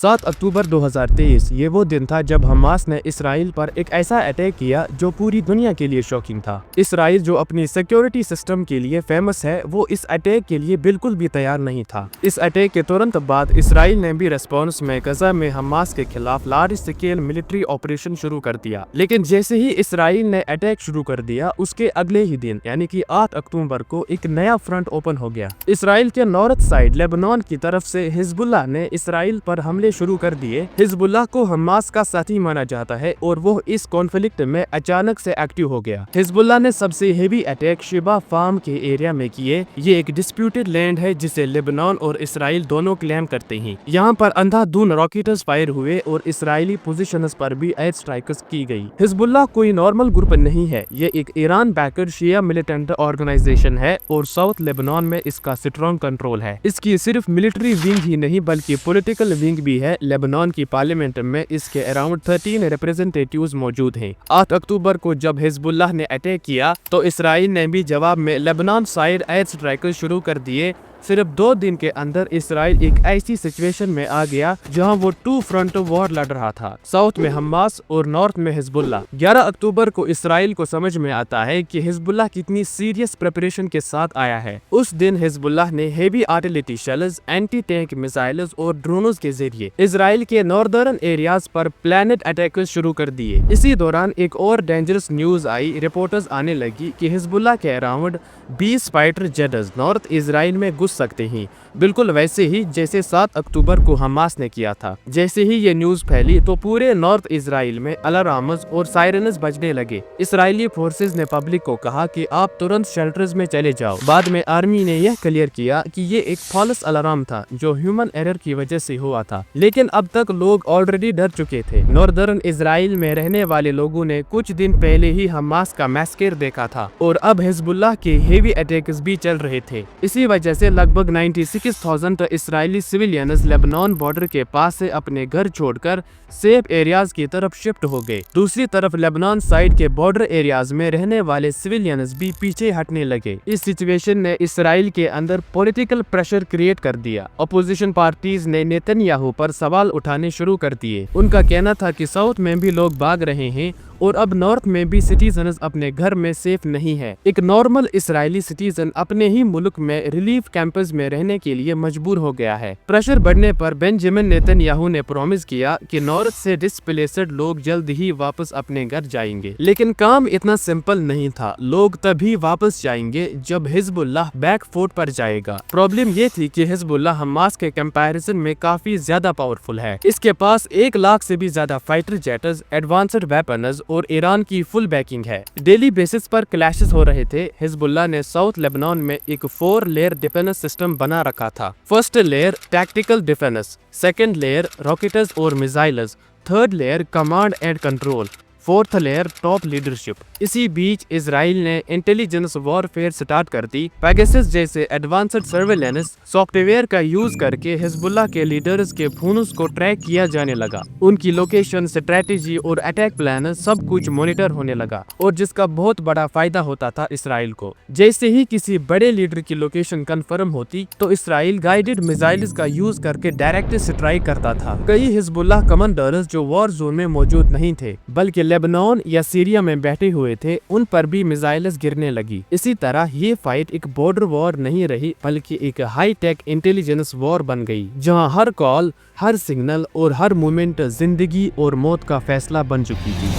7 अक्टूबर 2023 ये वो दिन था जब हमास ने इसराइल पर एक ऐसा अटैक किया जो पूरी दुनिया के लिए शॉकिंग था। इसराइल जो अपनी सिक्योरिटी सिस्टम के लिए फेमस है, वो इस अटैक के लिए बिल्कुल भी तैयार नहीं था। इस अटैक के तुरंत बाद इसराइल ने भी रेस्पॉन्स में गजा में हमास के खिलाफ लार्ज स्केल मिलिट्री ऑपरेशन शुरू कर दिया। लेकिन जैसे ही इसराइल ने अटैक शुरू कर दिया, उसके अगले ही दिन यानी कि 8 अक्टूबर को एक नया फ्रंट ओपन हो गया। इसराइल के नॉर्थ साइड लेबनान की तरफ से हिजबुल्लाह ने इसराइल पर हमले शुरू कर दिए। हिजबुल्लाह को हमास का साथी माना जाता है और वो इस कॉन्फ्लिक्ट में अचानक से एक्टिव हो गया। हिजबुल्लाह ने सबसे हेवी अटैक शिबा फार्म के एरिया में किए। ये एक डिस्प्यूटेड लैंड है जिसे लेबनान और इसराइल दोनों क्लेम करते हैं। यहाँ पर अंधाधुंध रॉकेट्स फायर हुए और इसराइली पोजीशंस पर भी एयर स्ट्राइक्स की गई। हिजबुल्लाह कोई नॉर्मल ग्रुप नहीं है, ये एक ईरान बैक्ड शिया मिलिटेंट ऑर्गेनाइजेशन है और साउथ लेबनान में इसका स्ट्रॉन्ग कंट्रोल है। इसकी सिर्फ मिलिट्री विंग ही नहीं बल्कि पॉलिटिकल विंग भी है। लेबनान की पार्लियामेंट में इसके अराउंड 13 रिप्रेजेंटेटिव्स मौजूद हैं। 8 अक्टूबर को जब हिजबुल्लाह ने अटैक किया तो इसराइल ने भी जवाब में लेबनान साइड एयर स्ट्राइक शुरू कर दिए। सिर्फ 2 दिन के अंदर इसराइल एक ऐसी सिचुएशन में आ गया जहां वो 2 फ्रंट वॉर लड़ रहा था, साउथ में हमास और नॉर्थ में हिजबुल्लाह। 11 अक्टूबर को इसराइल को समझ में आता है कि हिजबुल्लाह कितनी सीरियस प्रिपरेशन के साथ आया है। उस दिन हिजबुल्लाह ने heavy artillery shells, anti tank missiles और ड्रोन्स के जरिए इसराइल के नॉर्दर्न एरियाज पर प्लानिट अटैक शुरू कर दिए। इसी दौरान एक और डेंजरस न्यूज आई। रिपोर्टर्स आने लगी कि हिजबुल्लाह के around 20 fighter jets north Israel में घुस सकते हैं, बिल्कुल वैसे ही जैसे 7 अक्टूबर को हमास ने किया था। जैसे ही ये न्यूज फैली तो पूरे नॉर्थ इसराइल में अलार्म्स और सायरन्स बजने लगे। इसराइली फोर्सेस ने पब्लिक को कहा कि आप तुरंत शेल्टर्स में चले जाओ। बाद में आर्मी ने यह क्लियर किया कि ये एक फॉल्स अलार्म था जो ह्यूमन एरर की वजह से हुआ था। लेकिन अब तक लोग ऑलरेडी डर चुके थे। नॉर्दर्न इसराइल में रहने वाले लोगों ने कुछ दिन पहले ही हमास का मैस्केर देखा था और अब हिजबुल्लाह के हेवी अटैक्स भी चल रहे थे। इसी वजह से लगभग 96,000 इसराइली सिविलियंस लेबनान बॉर्डर के पास से अपने घर छोड़कर सेफ एरियाज की तरफ शिफ्ट हो गए। दूसरी तरफ लेबनान साइड के बॉर्डर एरियाज में रहने वाले सिविलियंस भी पीछे हटने लगे। इस सिचुएशन ने इसराइल के अंदर पॉलिटिकल प्रेशर क्रिएट कर दिया। अपोजिशन पार्टीज ने नेतन्याहू पर सवाल उठाने शुरू कर दिए। उनका कहना था कि साउथ में भी लोग भाग रहे हैं और अब नॉर्थ में भी सिटीजन्स अपने घर में सेफ नहीं है। एक नॉर्मल इसराइली सिटीजन अपने ही मुल्क में रिलीफ कैंपस में रहने के लिए मजबूर हो गया है। प्रेशर बढ़ने पर बेंजामिन नेतन्याहू ने प्रॉमिस किया कि नॉर्थ से डिस्प्लेस्ड लोग जल्द ही वापस अपने घर जाएंगे। लेकिन काम इतना सिंपल नहीं था। लोग तभी वापस जाएंगे जब हिजबुल्लाह बैकफुट पर जाएगा। प्रॉब्लम ये थी कि हिजबुल्लाह हमास के कंपैरिजन में काफी ज्यादा पावरफुल है। इसके पास 1 लाख से भी ज्यादा फाइटर जेट्स, एडवांस्ड वेपन्स और ईरान की फुल बैकिंग है। डेली बेसिस पर क्लैशेस हो रहे थे। हिजबुल्लाह ने साउथ लेबनान में एक 4 लेयर डिफेंस सिस्टम बना रखा था। First layer tactical defence, second layer rockets और missiles, third layer command and control, fourth layer top leadership. इसी बीच इसराइल ने इंटेलिजेंस वॉरफेयर स्टार्ट कर दी। पेगासस जैसे एडवांस्ड सर्वेलेंस सॉफ्टवेयर का यूज करके हिजबुल्लाह के लीडर्स के फोन्स को ट्रैक किया जाने लगा। उनकी लोकेशन, स्ट्रेटेजी और अटैक प्लान सब कुछ मॉनिटर होने लगा और जिसका बहुत बड़ा फायदा होता था इसराइल को। जैसे ही किसी बड़े लीडर की लोकेशन कंफर्म होती तो इसराइल गाइडेड मिसाइल्स का यूज करके डायरेक्ट स्ट्राइक करता था। कई हिजबुल्लाह कमांडर्स जो वॉर जोन में मौजूद नहीं थे बल्कि लेबनान या सीरिया में बैठे हुए थे, उन पर भी मिसाइल्स गिरने लगी। इसी तरह ये फाइट एक बॉर्डर वॉर नहीं रही बल्कि एक हाई टेक इंटेलिजेंस वॉर बन गई, जहां हर कॉल, हर सिग्नल और हर मूवमेंट जिंदगी और मौत का फैसला बन चुकी थी।